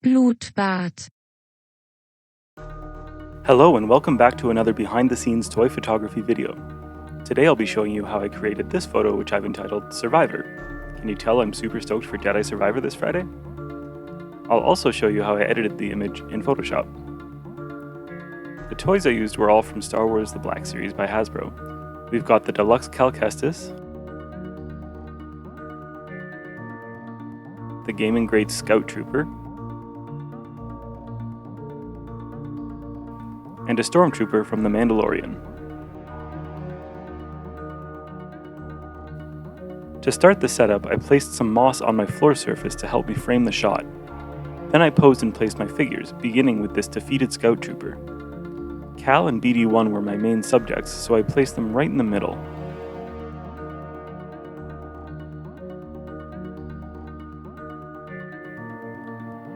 Blutbad. Hello and welcome back to another behind the scenes toy photography video. Today I'll be showing you how I created this photo, which I've entitled Survivor. Can you tell I'm super stoked for Jedi Survivor this Friday? I'll also show you how I edited the image in Photoshop. The toys I used were all from Star Wars The Black Series by Hasbro. We've got the Deluxe Cal Kestis, the gaming grade Stormtrooper, and a Stormtrooper from the Mandalorian. To start the setup, I placed some moss on my floor surface to help me frame the shot. Then I posed and placed my figures, beginning with this defeated Scout Trooper. Cal and BD-1 were my main subjects, so I placed them right in the middle.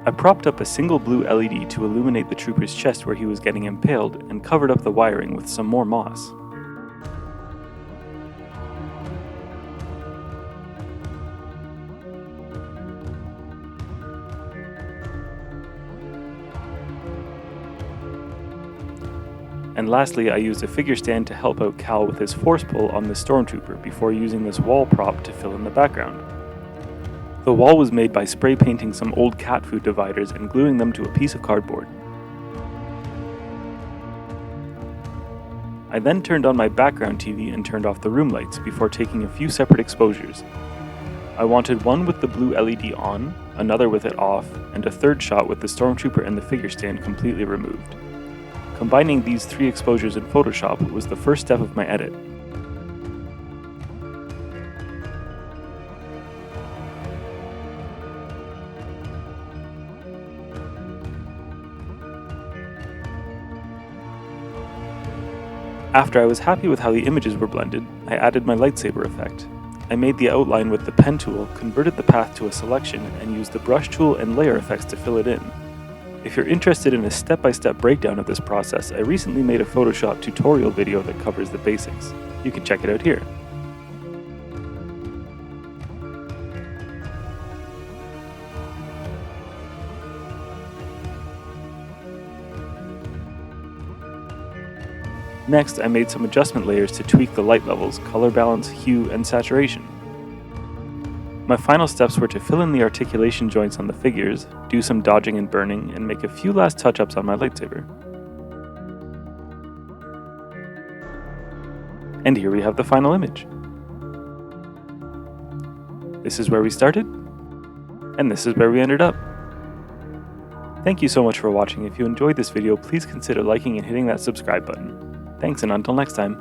I propped up a single blue LED to illuminate the trooper's chest where he was getting impaled and covered up the wiring with some more moss. And lastly, I used a figure stand to help out Cal with his force pull on the Stormtrooper before using this wall prop to fill in the background. The wall was made by spray painting some old cat food dividers and gluing them to a piece of cardboard. I then turned on my background TV and turned off the room lights before taking a few separate exposures. I wanted one with the blue LED on, another with it off, and a third shot with the Stormtrooper and the figure stand completely removed. Combining these three exposures in Photoshop was the first step of my edit. After I was happy with how the images were blended, I added my lightsaber effect. I made the outline with the pen tool, converted the path to a selection, and used the brush tool and layer effects to fill it in. If you're interested in a step-by-step breakdown of this process, I recently made a Photoshop tutorial video that covers the basics. You can check it out here. Next, I made some adjustment layers to tweak the light levels, color balance, hue, and saturation. My final steps were to fill in the articulation joints on the figures, do some dodging and burning, and make a few last touch-ups on my lightsaber. And here we have the final image. This is where we started, and this is where we ended up. Thank you so much for watching. If you enjoyed this video, please consider liking and hitting that subscribe button. Thanks, and until next time.